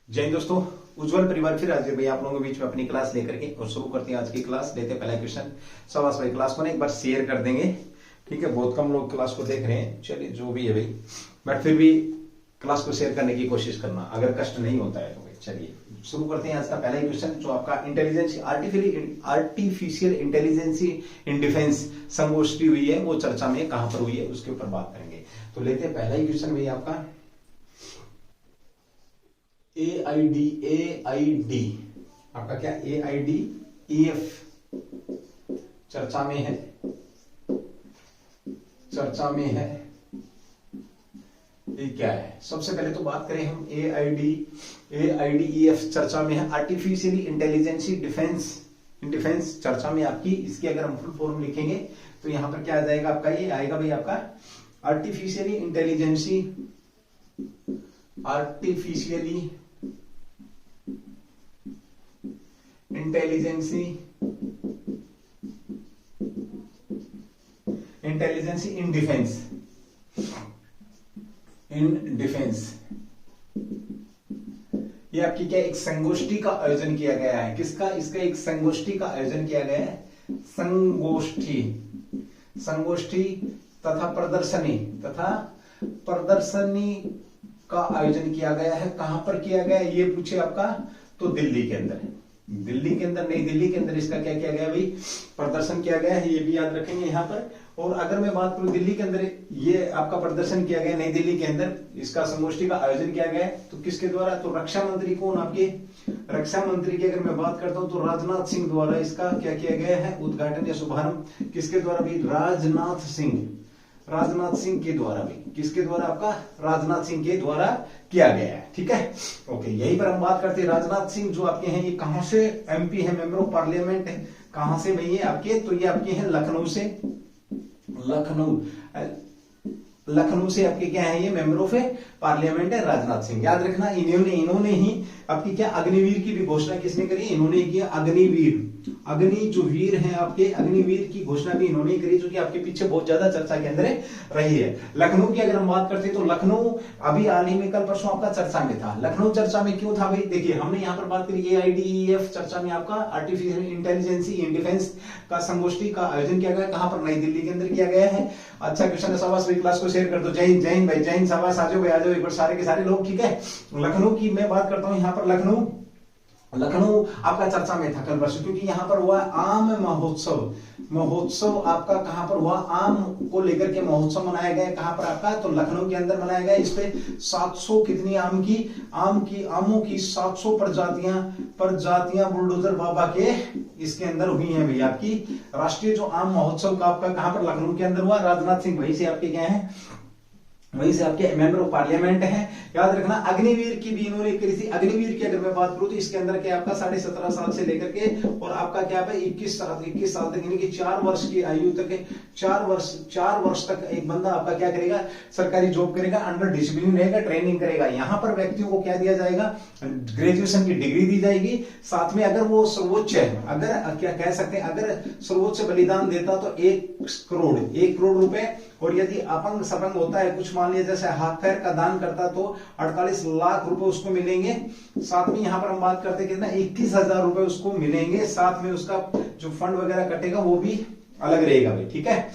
जय हिंद दोस्तों, उज्जवल परिवार फिर हाजिर भाई आप लोगों के बीच में अपनी क्लास लेकर के। और शुरू करते हैं आज की क्लास। लेते हैं पहला क्वेश्चन। सवास भाई क्लास को ना एक बार शेयर कर देंगे, ठीक है। बहुत कम लोग क्लास को देख रहे हैं, चलिए जो भी है भाई, बट फिर भी क्लास को शेयर करने की कोशिश करना, अगर कष्ट नहीं होता है तो भाई। चलिए शुरू करते हैं आज का पहला क्वेश्चन, जो आपका intelligence artificial intelligence in defence संगोष्ठी हुई है, वो चर्चा में कहां पर हुई है उसके ऊपर बात करेंगे। तो लेते हैं पहला ही क्वेश्चन भाई आपका। AID आपका क्या AIDEF चर्चा में है, ये क्या है? सबसे पहले तो बात करें हम AIDEF चर्चा में है, आर्टिफिशियली इंटेलिजेंस इन डिफेंस चर्चा में आपकी। इसकी अगर हम फुल फॉर्म लिखेंगे तो यहां पर क्या आ जाएगा आपका, ये आएगा भाई आपका आर्टिफिशियली इंटेलिजेंसी इन डिफेंस। ये आपकी क्या एक संगोष्ठी का आयोजन किया गया है। किसका? इसका एक संगोष्ठी का आयोजन किया गया है। संगोष्ठी तथा प्रदर्शनी का आयोजन किया गया है। कहां पर किया गया है ये पूछे आपका, तो दिल्ली के अंदर, नई दिल्ली के अंदर इसका क्या किया गया भाई, प्रदर्शन किया गया है। ये भी याद रखेंगे यहां पर। और अगर मैं बात करूं दिल्ली के अंदर ये आपका प्रदर्शन किया गया, नई दिल्ली के अंदर इसका संगोष्ठी का आयोजन किया गया है, तो किसके द्वारा? तो रक्षा मंत्री कौन आपके, रक्षा मंत्री की अगर मैं बात करता हूं तो राजनाथ सिंह द्वारा इसका क्या किया गया है, उद्घाटन या शुभारंभ किसके द्वारा भी? राजनाथ सिंह के द्वारा भी। किसके द्वारा? आपका राजनाथ सिंह के द्वारा किया गया है, ठीक है। ओके, यही पर हम बात करते हैं। राजनाथ सिंह जो आपके हैं, ये कहां से MP है, मेंबर ऑफ पार्लियामेंट है। कहां से भाई ये आपके? तो ये आपके हैं लखनऊ से आपके क्या है, ये मेंबर ऑफ पार्लियामेंट है राजनाथ सिंह। याद रखना, इन्होंने ही आपकी क्या अग्निवीर की भी घोषणा किसने करी? इन्होंने किया। अग्नि जो वीर हैं आपके, अग्निवीर की घोषणा भी इन्होंने करी, जो कि आपके पीछे बहुत ज्यादा चर्चा के अंदर रही है। लखनऊ की अगर हम बात करते हैं तो लखनऊ अभी हाल ही में कल परसों आपका चर्चा में था। लखनऊ चर्चा में क्यों था भाई? देखिए, हमने यहाँ पर बात करी AIDEF चर्चा में आपका आर्टिफिशियल इंटेलिजेंस इन डिफेंस का संगोष्ठी का आयोजन किया गया। कहां पर? नई दिल्ली के अंदर किया गया है। अच्छा क्वेश्चन है, शाबाश भाई, क्लास को शेयर कर दो। जय हिंद भाई, जय हिंद, शाबाश, आ जाओ भाई, आ जाओ एक बार सारे के सारे लोग, ठीक है। लखनऊ की मैं बात करता हूं, यहाँ पर लखनऊ आपका चर्चा में था कल परसों, क्योंकि यहां पर हुआ आम महोत्सव आपका। कहां पर हुआ? आम को लेकर के महोत्सव मनाया गया। कहां पर आपका? तो लखनऊ के अंदर मनाया गया। इस पे 700 कितनी आमों की 700 प्रजातियां बुलडोजर बाबा के इसके अंदर हुई हैं भैया। आपकी राष्ट्रीय जो आम महोत्सव का आपका कहां पर? लखनऊ के अंदर हुआ। राजनाथ सिंह वहीं से आपके क्या है, वहीं से आपके मेंबर ऑफ पार्लियामेंट है। याद रखना, अग्निवीर की भी इन्होंने करी थी। अग्निवीर की अगर मैं बात करूं तो इसके अंदर क्या आपका 17.5 साल से लेकर के और आपका क्या है 21 साल तक, यानी कि 4 वर्ष की आयु तक, 4 वर्ष तक एक बंदा आपका क्या करेगा, सरकारी जॉब करेगा, अंडर डिसिप्लिन रहेगा, ट्रेनिंग करेगा। यहां पर व्यक्तियों को क्या दिया जाएगा? ग्रेजुएशन की डिग्री दी जाएगी। साथ में अगर वो सर्वोच्च है, अगर क्या कह सकते हैं, अगर सर्वोच्च बलिदान देता तो 1 करोड़ रुपए, और यदि अपंग सपंग होता है, कुछ मान लिया जैसे हाथ पैर का दान करता तो 48 लाख रुपए उसको मिलेंगे। साथ में यहां पर हम बात करते कितना, 21,000 रुपए उसको मिलेंगे। साथ में उसका जो फंड वगैरह कटेगा वो भी अलग रहेगा भाई, ठीक है।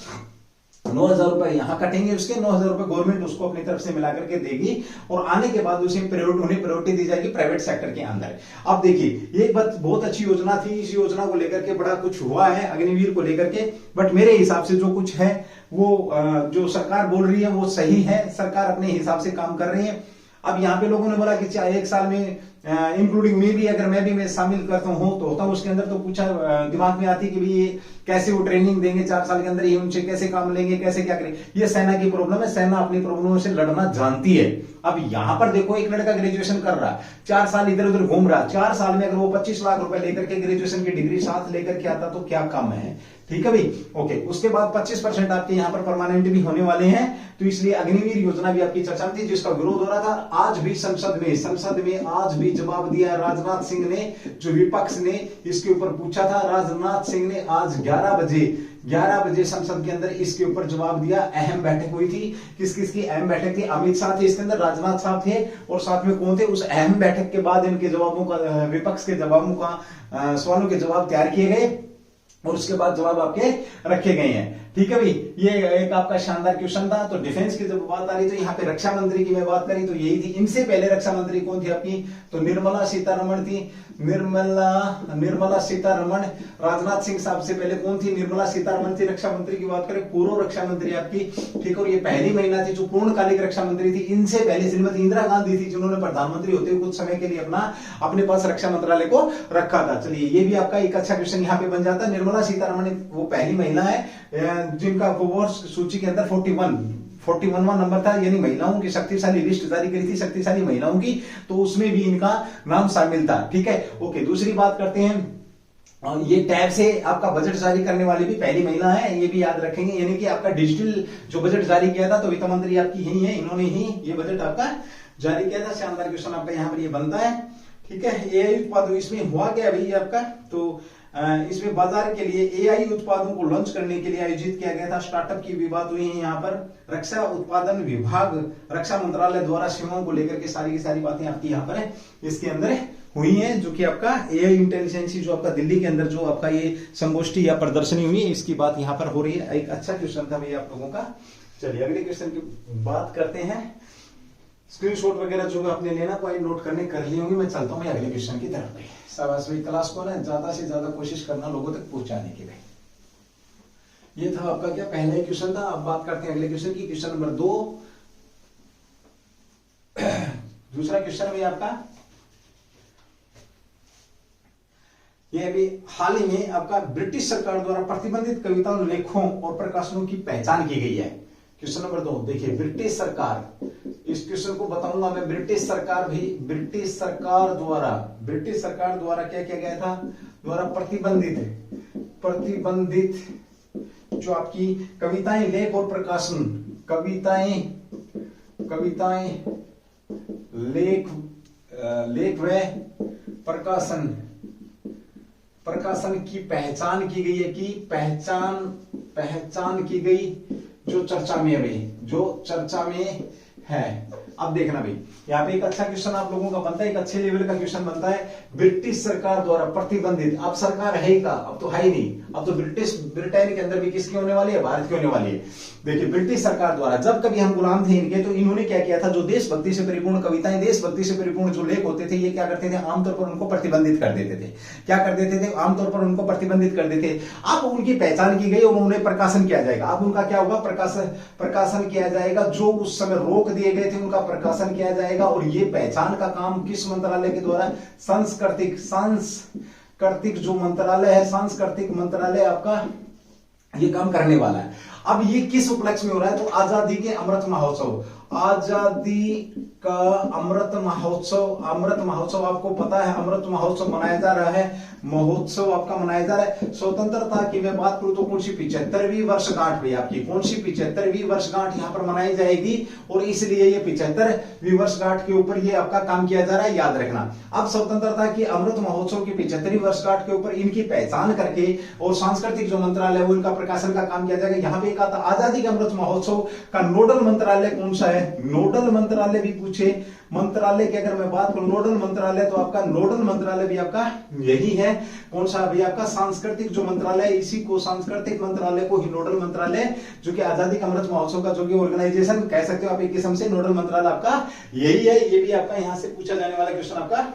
9,000 रुपए यहां कटेंगे, उसके 9,000 रुपए गवर्नमेंट उसको अपनी तरफ से मिलाकर के देगी, और आने के बाद उन्हें प्रायोरिटी दी जाएगी प्राइवेट सेक्टर के अंदर। अब देखिए, ये बात बहुत अच्छी योजना थी। इस योजना को लेकर के बड़ा कुछ हुआ है अग्निवीर को लेकर के, बट मेरे हिसाब से जो कुछ है वो जो सरकार बोल रही है वो सही है। सरकार अपने हिसाब से काम कर रही है। अब यहाँ पे लोगों ने बोला कि 1 साल में इंक्लूडिंग में भी, अगर मैं भी शामिल करता हूं तो होता हूं उसके अंदर, तो पूछा दिमाग में आती कि भाई ये कैसे वो ट्रेनिंग देंगे 4 साल के अंदर, ये उनसे कैसे काम लेंगे, कैसे क्या करेंगे। ये सेना की प्रॉब्लम है, सेना अपनी प्रॉब्लमों से लड़ना जानती है। अब यहां पर देखो, एक लड़का ग्रेजुएशन कर रहा, 4 साल इधर उधर घूम रहा, 4 साल में अगर वो 25 लाख रुपए लेकर के ग्रेजुएशन की डिग्री साथ लेकर के आता तो क्या कम है, ठीक है भाई। ओके, उसके बाद 25% आपके यहाँ पर परमानेंट भी होने वाले हैं, तो इसलिए अग्निवीर योजना भी आपकी चर्चा में थी, जिसका विरोध हो रहा था। आज भी संसद में आज भी जवाब दिया राजनाथ सिंह ने, जो विपक्ष ने इसके ऊपर पूछा था। राजनाथ सिंह ने आज 11 बजे 11 बजे संसद के अंदर इसके ऊपर जवाब दिया। अहम बैठक हुई थी, किस किस की अहम बैठक थी? अमित शाह थे इसके अंदर, राजनाथ साहब थे, और साथ में कौन थे? उस अहम बैठक के बाद इनके जवाबों का, विपक्ष के जवाबों का, सवालों के जवाब तैयार किए गए और उसके बाद जवाब आपके रखे गए हैं। ठीक है भाई, ये एक आपका शानदार क्वेश्चन था। तो डिफेंस की जब बात आ रही तो यहाँ पे रक्षा मंत्री की मैं बात करी तो यही थी। इनसे पहले रक्षा मंत्री कौन थी आपकी? तो निर्मला सीतारमण थी। निर्मला सीतारमण। राजनाथ सिंह साहब से पहले कौन थी? निर्मला सीतारमण थी। रक्षा मंत्री की बात करें, पूर्व रक्षा मंत्री आपकी, ठीक, और ये पहली महिला थी जो पूर्णकालिक रक्षा मंत्री थी। इनसे पहले श्रीमती इंदिरा गांधी थी जिन्होंने प्रधानमंत्री होते हुए कुछ समय के लिए अपने पास रक्षा मंत्रालय को रखा था। चलिए, ये भी आपका एक अच्छा क्वेश्चन यहाँ पे बन जाता है। निर्मला सीतारमण वो पहली महिला है जिनका सूची के अंदर 41वां नंबर था, यानी महिलाओं की शक्तिशाली लिस्ट जारी करी थी, शक्तिशाली महिलाओं की, तो उसमें भी इनका नाम शामिल था। ठीक है, ओके। दूसरी बात करते हैं, ये टैब से आपका बजट जारी करने वाली भी पहली महिला है, ये भी याद रखेंगे। यानी कि आपका डिजिटल जो बजट जारी किया था तो वित्त मंत्री आपकी यही है, इन्होंने ही ये बजट आपका जारी किया था। शानदार क्वेश्चन आपका यहाँ पर ये बनता है। ठीक है, एआई उत्पाद इसमें हुआ क्या अभी आपका? तो इसमें बाजार के लिए एआई उत्पादों को लॉन्च करने के लिए आयोजित किया गया था। स्टार्टअप की भी बात हुई है यहाँ पर। रक्षा उत्पादन विभाग, रक्षा मंत्रालय द्वारा सेवाओं को लेकर के सारी की सारी बातें आपकी यहाँ पर है इसके अंदर हुई है, जो कि आपका एआई इंटेलिजेंसी जो आपका दिल्ली के अंदर जो आपका ये संगोष्ठी या प्रदर्शनी हुई है, इसकी बात यहाँ पर हो रही है। एक अच्छा क्वेश्चन था भैया आप लोगों का। चलिए अगले क्वेश्चन की बात करते हैं। स्क्रीनशॉट वगैरह जो आपने लेना पॉइंट नोट करने कर लिए होंगे। मैं चलता हूँ अगले क्वेश्चन की तरफ पे। शाबाश भाई, क्लास को ना ज्यादा से ज्यादा कोशिश करना लोगों तक पहुंचाने की भाई। ये था आपका क्या पहला क्वेश्चन था। अब बात करते हैं अगले क्वेश्चन की, क्वेश्चन नंबर 2। दूसरा क्वेश्चन भी आपका ये अभी हाल ही में आपका ब्रिटिश सरकार द्वारा प्रतिबंधित कविताओं, लेखों और प्रकाशनों की पहचान की गई है। क्वेश्चन नंबर 2 देखिए, ब्रिटिश सरकार, इस क्वेश्चन को बताऊंगा मैं। ब्रिटिश सरकार द्वारा क्या किया गया था? द्वारा प्रतिबंधित जो आपकी कविताएं, लेख और प्रकाशन, कविताएं लेख व प्रकाशन की पहचान की गई है, कि पहचान की गई जो चर्चा में है। अब देखना भाई, यहाँ पे एक अच्छा क्वेश्चन आप लोगों का बनता है, एक अच्छे लेवल का क्वेश्चन बनता है। ब्रिटिश सरकार द्वारा प्रतिबंधित, अब सरकार है ही का, अब तो है ही नहीं, अब तो ब्रिटेन के अंदर भी किसकी होने वाली है? भारत की होने वाली है। देखिए, ब्रिटिश सरकार द्वारा जब कभी हम गुलाम थे इनके, तो इन्होंने क्या किया था? जो देशभक्ति से परिपूर्ण कविताएं, देशभक्ति से परिपूर्ण जो लेख होते थे, ये क्या करते थे? आमतौर पर उनको प्रतिबंधित कर देते थे। क्या कर देते थे? आमतौर पर उनको प्रतिबंधित कर देते। अब उनकी पहचान की गई और उन्हें प्रकाशन किया जाएगा। अब उनका क्या होगा? प्रकाशन किया जाएगा। जो उस समय रोक दिए गए थे उनका प्रकाशन किया जाएगा। और ये पहचान का काम किस मंत्रालय के द्वारा? सांस्कृतिक जो मंत्रालय है, सांस्कृतिक मंत्रालय आपका ये काम करने वाला है। अब ये किस उपलक्ष्य में हो रहा है? तो आजादी के अमृत महोत्सव, आजादी का अमृत महोत्सव आपको पता है, अमृत महोत्सव मनाया जा रहा है। महोत्सव आपका मनाया जा रहा है। स्वतंत्रता की मैं बात करूं तो कौन सी 75वीं वर्षगांठ भी आपकी, कौन सी 75वीं वर्षगांठ यहां पर मनाई जाएगी, और इसलिए ये 75वीं वर्षगांठ के ऊपर ये आपका काम किया जा रहा है, याद रखना। अब स्वतंत्रता की अमृत महोत्सव की 75वीं वर्षगांठ के ऊपर इनकी पहचान करके और सांस्कृतिक जो मंत्रालय है वो इनका प्रकाशन का काम किया जाएगा। यहाँ पे एक आता आजादी का अमृत महोत्सव का नोडल मंत्रालय कौन सा है? नोडल मंत्रालय भी पूछे, मंत्रालय की अगर मैं बात करूं नोडल मंत्रालय, तो आपका नोडल मंत्रालय भी आपका यही है। कौन सा भी? आपका सांस्कृतिक जो मंत्रालय, इसी को सांस्कृतिक मंत्रालय को ही नोडल मंत्रालय, जो कि आजादी का अमृत महोत्सव का जो कि ऑर्गेनाइजेशन कह सकते हो आप एक किस्म से, नोडल मंत्रालय आपका यही है। ये भी आपका यहां से पूछा जाने वाला क्वेश्चन आपका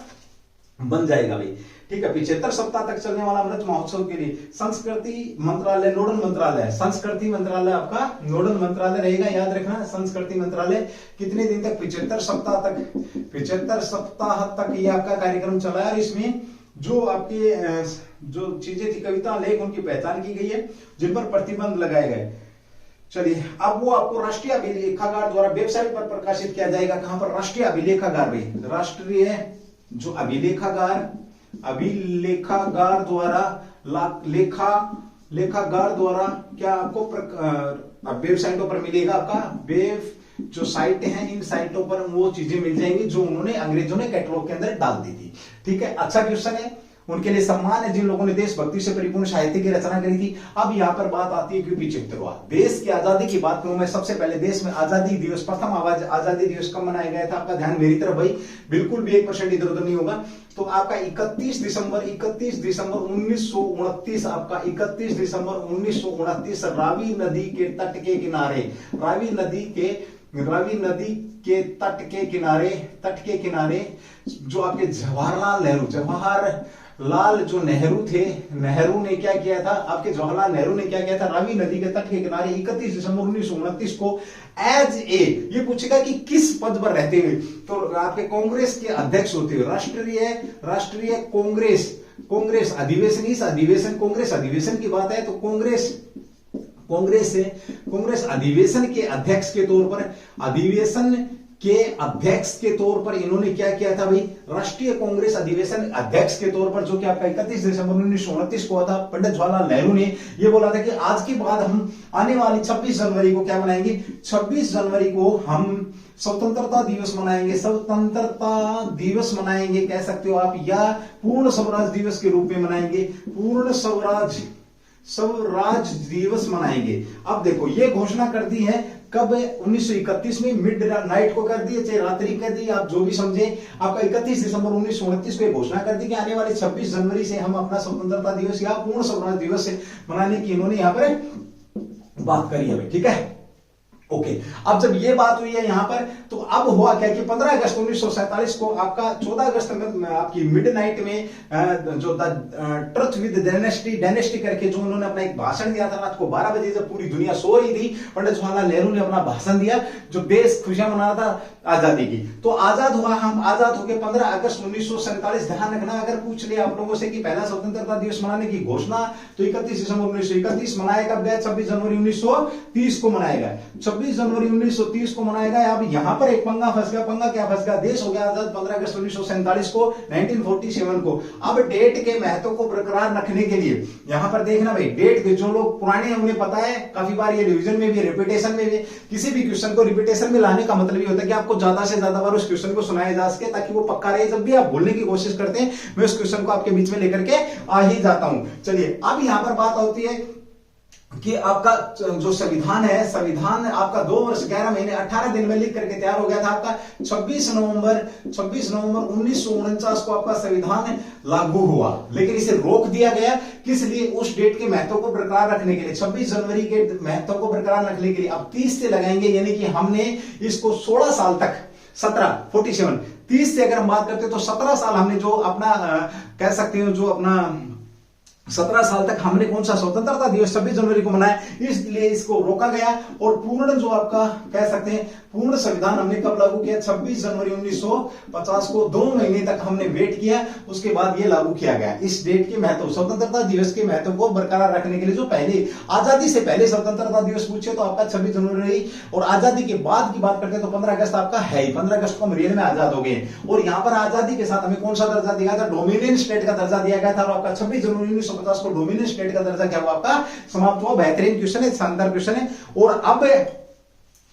बन जाएगा भाई। ठीक है, 75 सप्ताह तक चलने वाला अमृत महोत्सव के लिए संस्कृति मंत्रालय नोडल मंत्रालय, संस्कृति मंत्रालय आपका नोडल मंत्रालय रहेगा, याद रखना। संस्कृति मंत्रालय कितने दिन तक? 75 सप्ताह तक ये आपका कार्यक्रम चला है। और इसमें जो आपके जो चीजें थी, कविता, लेख, उनकी पहचान की गई है जिन पर प्रतिबंध लगाए गए। चलिए, अब वो आपको राष्ट्रीय अभिलेखागार द्वारा वेबसाइट पर प्रकाशित किया जाएगा। कहां पर? राष्ट्रीय अभिलेखागार भाई, राष्ट्रीय जो अभिलेखागार द्वारा क्या आपको वेबसाइटों पर मिलेगा? आपका वेब जो साइट है, इन साइटों पर वो चीजें मिल जाएंगी जो उन्होंने अंग्रेजों ने कैटलॉग के अंदर डाल दी थी। ठीक है, अच्छा क्वेश्चन है। उनके लिए सम्मान है जिन लोगों ने देशभक्ति से परिपूर्ण साहित्य की रचना करी थी। अब यहाँ पर बात आती है क्योंकि 75वां देश की आजादी की बात करूं मैं, सबसे पहले देश में आजादी दिवस, प्रथम आजादी दिवस कब मनाया गया था? आपका ध्यान मेरी तरफ भाई, बिल्कुल भी 1% इधर उधर नहीं होगा। तो आपका 31 दिसंबर 1929, आपका 31 दिसंबर 1929 रावी नदी के तट के किनारे, रावी नदी के तट के किनारे जो आपके जवाहरलाल जो नेहरू थे, नेहरू ने क्या किया था? आपके जवाहरलाल नेहरू ने क्या किया था? रावी नदी के तट के किनारे 31 दिसंबर 1929 को एज ए, ये पूछेगा कि किस पद पर रहते हुए, तो आपके कांग्रेस के अध्यक्ष होते हुए, राष्ट्रीय कांग्रेस अधिवेशन, इस अधिवेशन कांग्रेस अधिवेशन की बात है तो कांग्रेस अधिवेशन के अध्यक्ष के तौर पर इन्होंने क्या किया था भाई? राष्ट्रीय कांग्रेस अधिवेशन अध्यक्ष के तौर पर, जो कि आपका 31 दिसंबर 1929 को हुआ था, पंडित जवाहरलाल नेहरू ने यह बोला था कि आज के बाद हम आने वाली 26 जनवरी को क्या मनाएंगे? 26 जनवरी को हम स्वतंत्रता दिवस मनाएंगे, कह सकते हो आप, या पूर्ण स्वराज दिवस के रूप में मनाएंगे, पूर्ण स्वराज दिवस मनाएंगे। अब देखो ये घोषणा कर दी है कब? 1931 में मिड नाइट को कर दी, चाहे रात्रि कर दी, आप जो भी समझे। आपका 31 दिसंबर 1929 को घोषणा कर दी कि आने वाले 26 जनवरी से हम अपना स्वतंत्रता दिवस या पूर्ण स्वराज दिवस से मनाने की इन्होंने यहां पर बात करी है, ठीक है। ओके, अब जब ये बात हुई है यहां पर, तो अब हुआ क्या कि 15 अगस्त 1947 को आपका 14 अगस्त में आपकी मिडनाइट में जो ट्रुथ विद डायनेस्टी करके जो उन्होंने अपना एक भाषण दिया था रात को 12 बजे, जब पूरी दुनिया सो रही थी, पंडित जवाहरलाल नेहरू ने अपना भाषण दिया, जो देश खुशियां मना रहा था आजादी की। तो आजाद हुआ, हम आजाद हो गए 15 अगस्त 1947। ध्यान रखना, अगर पूछ लिया आप लोगों से कि पहला स्वतंत्रता दिवस मनाने की घोषणा तो 31 दिसंबर 1931 मनाया कब गया? 26 जनवरी 1930 को मनाया गया, 26 जनवरी 1930 को मनाया गया। अब यहां पर एक पंगा फंस गया। पंगा क्या फंस गया? देश हो गया आजाद 15 अगस्त 1947 को, 1947 को। अब डेट के महत्व को बरकरार रखने के लिए यहां पर देखना भाई, डेट के जो लोग पुराने हैं उन्हें पता है, काफी बार ये रिवीजन में भी, रिपीटेशन में भी, किसी भी क्वेश्चन को रिपीटेशन में लाने का मतलब ये होता है कि आपको ज्यादा से ज्यादा बार उस क्वेश्चन को सुनाया जा सके, ताकि वो पक्का रहे। जब भी आप बोलने की कोशिश करते हैं, मैं उस क्वेश्चन को आपके बीच में लेकर के आ ही जाता हूं। चलिए, अब यहां पर बात होती है कि आपका जो संविधान है, संविधान आपका 2 वर्ष 11 महीने 18 दिन में लिख करके तैयार हो गया था। आपका 26 नवंबर 1949 को आपका संविधान लागू हुआ, लेकिन इसे रोक दिया गया। किस लिए? उस डेट के महत्व को बरकरार रखने के लिए, 26 जनवरी के महत्व को बरकरार रखने के लिए। अब 30 से लगाएंगे, यानी कि हमने इसको 16 साल तक, 30 से अगर हम बात करते हैं तो 17 साल हमने जो अपना कह सकते हो, जो अपना 17 साल तक हमने कौन सा स्वतंत्रता दिवस 26 जनवरी को मनाया, इसलिए इसको रोका गया। और पूर्ण जो आपका कह सकते हैं पूर्ण संविधान हमने कब लागू किया? 26 जनवरी 1950 को। 2 महीने तक हमने वेट किया, उसके बाद ये लागू किया गया। इस डेट के महत्व, स्वतंत्रता दिवस के महत्व को बरकरार रखने के लिए, जो पहले आजादी से पहले स्वतंत्रता दिवस पूछे तो आपका 26 जनवरी, और आजादी के बाद की बात करते हैं तो 15 अगस्त आपका है ही। 15 अगस्त को हम रियल में आजाद हो गए। और यहां पर आजादी के साथ हमें कौन सा दर्जा दिया था? डोमिनियन स्टेट का दर्जा दिया गया था। और आपका 26 जनवरी 1950 को डोमिनियन स्टेट का दर्जा क्या हुआ? आपका समाप्त हुआ। बेहतरीन क्वेश्चन है, शानदार क्वेश्चन है। और अब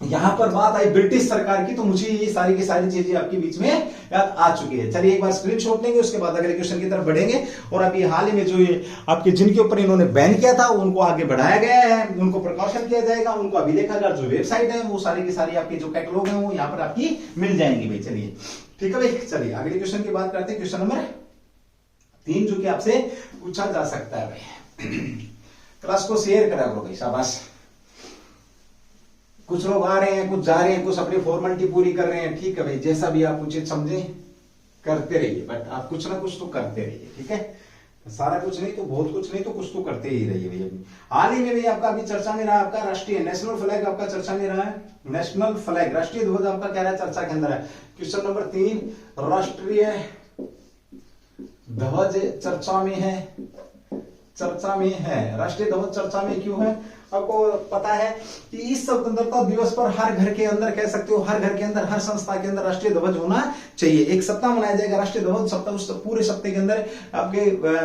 यहां पर बात आई ब्रिटिश सरकार की, तो मुझे ये सारी की सारी चीजें आपके बीच में याद आ चुकी है। चलिए एक बार स्क्रीनशॉट लेंगे, उसके बाद अगले क्वेश्चन की तरफ बढ़ेंगे। और अभी हाल ही में जो ये आपके जिनके ऊपर इन्होंने बैन किया था, उनको आगे बढ़ाया गया है, उनको प्रिकॉशन किया जाएगा, उनको अभी देखा जाए जो वेबसाइट है वो सारी की सारी आपकी जो कैटलॉग है वो यहाँ पर आपकी मिल जाएंगी भाई। चलिए ठीक है भाई, चलिए अगले क्वेश्चन की बात करते हैं। क्वेश्चन नंबर 3 जो कि आपसे पूछा जा सकता है भाई। क्लास को शेयर करा करो भाई, शाबाश। कुछ लोग आ रहे हैं, कुछ जा रहे हैं, कुछ अपनी फॉर्मेलिटी पूरी कर रहे हैं, ठीक है भाई। जैसा भी आप उचित समझे करते रहिए, बट आप कुछ ना कुछ तो करते रहिए, ठीक है। सारा कुछ नहीं तो बहुत कुछ नहीं तो कुछ तो करते ही रहिए भैया। हाल ही में भी आपका अभी चर्चा में रहा आपका राष्ट्रीय नेशनल फ्लैग आपका चर्चा में रहा है। नेशनल फ्लैग, राष्ट्रीय ध्वज आपका क्या रहा चर्चा के अंदर है। क्वेश्चन नंबर 3, राष्ट्रीय ध्वज चर्चा में है, चर्चा में है। राष्ट्रीय ध्वज चर्चा में क्यों है? आपको पता है कि इस स्वतंत्रता दिवस पर हर घर के अंदर, कह सकते हो हर घर के अंदर, हर संस्था के अंदर राष्ट्रीय ध्वज होना चाहिए। एक सप्ताह मनाया जाएगा राष्ट्रीय ध्वज सप्ताह, उस पूरे सप्ताह के अंदर आपके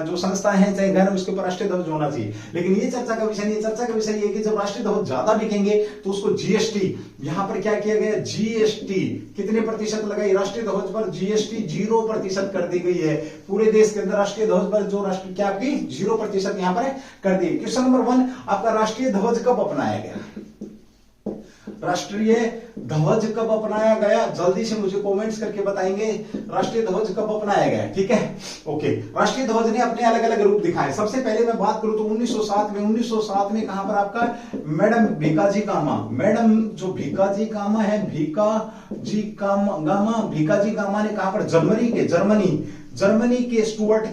जो संस्था है चाहे घर, उसके ऊपर राष्ट्रीय ध्वज होना चाहिए। लेकिन ये चर्चा का विषय नहीं, चर्चा का विषय ये कि जब राष्ट्रीय ध्वज ज्यादा बिकेंगे तो उसको जीएसटी, यहां पर क्या किया गया, जीएसटी कितने प्रतिशत लगाई, राष्ट्रीय ध्वज पर जीएसटी 0% कर दी गई है। पूरे देश के अंदर राष्ट्रीय ध्वज पर जो राष्ट्रीय क्या आपकी 0% यहां पर कर दी। क्वेश्चन नंबर 1, आपका राष्ट्रीय ध्वज कब अपनाया गया, राष्ट्रीय ध्वज कब अपनाया गया, जल्दी से मुझे कमेंट्स करके बताएंगे राष्ट्रीय ध्वज कब अपनाया गया। ठीक है, ओके। राष्ट्रीय ध्वज ने अपने अलग अलग रूप दिखाए। सबसे पहले मैं बात करूं तो 1907 में कहां पर आपका मैडम भीकाजी कामा, मैडम जो भीकाजी कामा है, भीकाजी कामा ने कहां पर, जर्मनी के स्टुअर्ट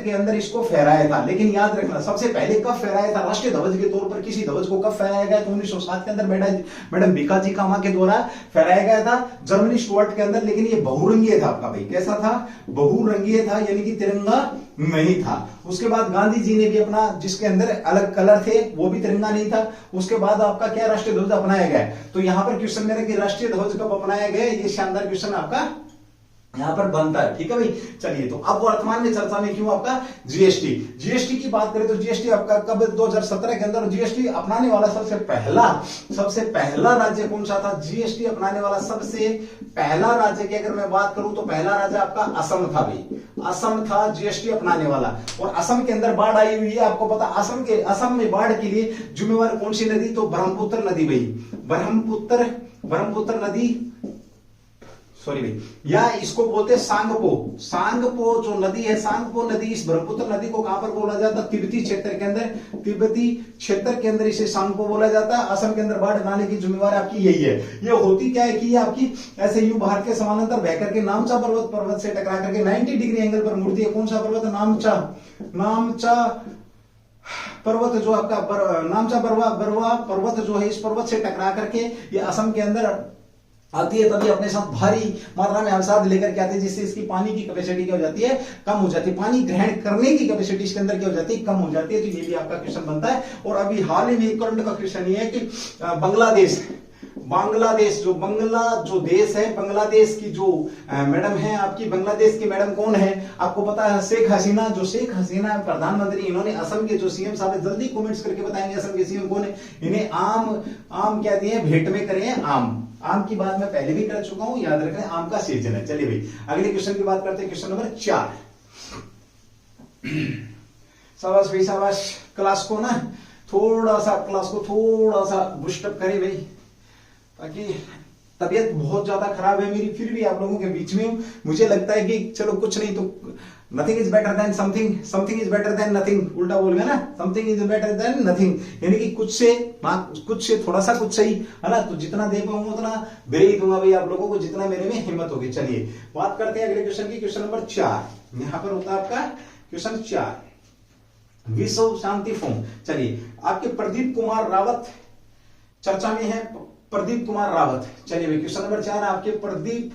के अंदर इसको फहराया था। लेकिन याद रखना सबसे पहले कब फहराया था, राष्ट्रीय ध्वज के तौर पर किसी ध्वज को कब फहराया गया, तो 1907 के अंदर मैडम भीकाजी कामा के द्वारा फहराया गया था जर्मनी स्टुअर्ट के अंदर। लेकिन ये बहुरंगीय था आपका भाई, कैसा था, बहुरंगीय था, यानी कि तिरंगा नहीं था। उसके बाद गांधी जी ने भी अपना, जिसके अंदर अलग कलर थे, वो भी तिरंगा नहीं था। उसके बाद आपका क्या राष्ट्रीय ध्वज अपनाया गया। तो यहां पर क्वेश्चन मेरा कि राष्ट्रीय ध्वज कब अपनाया गया, ये शानदार क्वेश्चन आपका यहां पर बनता है। ठीक है भाई, चलिए तो अब वर्तमान में चर्चा में क्यों आपका जीएसटी की बात करें तो जीएसटी आपका कब, 2017 के अंदर जीएसटी अपनाने वाला सबसे पहला राज्य कौन सा था, जीएसटी अपनाने वाला सबसे पहला राज्य की अगर मैं बात करूं तो पहला राज्य आपका असम था भाई, असम था जीएसटी अपनाने वाला। और असम के अंदर बाढ़ आई हुई है, आपको पता असम में बाढ़ के लिए जिम्मेवार कौन सी नदी, तो ब्रह्मपुत्र नदी भाई, ब्रह्मपुत्र नदी, सॉरी भाई, या इसको बोलते सांगपो जो नदी है, सांगपो नदी, इस ब्रह्मपुत्र नदी को कहां पर बोला जाता, तिब्बती क्षेत्र के अंदर इसे सांगपो बोला जाता है। असम के अंदर बाढ़ लाने की जिम्मेवारी आपकी यही है। ये होती क्या है कि ये आपकी ऐसे यूं भारत के समानांतर बह करके नामचा पर्वत से टकरा करके 90 डिग्री एंगल पर मुड़ती है। कौन सा पर्वत, नामचा पर्वत, जो आपका नामचा बरवा पर्वत जो है, इस पर्वत से टकरा करके ये असम के अंदर आती है। तभी अपने साथ भारी मात्रा में अवसाद लेकर के आती है, जिससे इसकी पानी की कैपेसिटी क्या हो जाती है, कम हो जाती है। पानी ग्रहण करने की कैपेसिटी इसके अंदर क्या हो जाती है, कम हो जाती है। तो ये भी आपका क्वेश्चन बनता है। और अभी हाल ही में करंट का क्वेश्चन ये है कि बांग्लादेश जो देश है, बांग्लादेश की जो मैडम है आपकी, बांग्लादेश की मैडम कौन है, आपको पता है, शेख हसीना प्रधानमंत्री। इन्होंने असम के जो सीएम साहब है, जल्दी कमेंट्स करके बताएंगे असम के सीएम कौन है। इन्हें आम क्या दिए, भेंट में करे आम की बात मैं पहले भी कर चुका हूं, याद रखना आम का सीजन है। चलिए भाई अगले क्वेश्चन की बात करते हैं, क्वेश्चन नंबर 4। शाबाश भाई शाबाश, क्लास को थोड़ा सा बुस्टअप करे भाई, ताकि तबीयत बहुत ज्यादा खराब है मेरी, फिर भी आप लोगों के बीच में मुझे लगता है कि चलो कुछ नहीं तो nothing is better than something is better than nothing, उल्टा बोल गया ना, something is better than nothing, यानी कि कुछ से थोड़ा सा कुछ सही है ना। तो जितना दे पाऊंगा उतना दे ही दूंगा भाई आप लोगों को, जितना मेरे में हिम्मत होगी। चलिए बात करते हैं अगले क्वेश्चन की, क्वेश्चन नंबर 4। यहां पर होता है आपका क्वेश्चन 4, विश्व शांति फोरम। चलिए आपके प्रदीप कुमार रावत चर्चा में है, प्रदीप कुमार रावत। चलिए भाई क्वेश्चन नंबर 4 आपके प्रदीप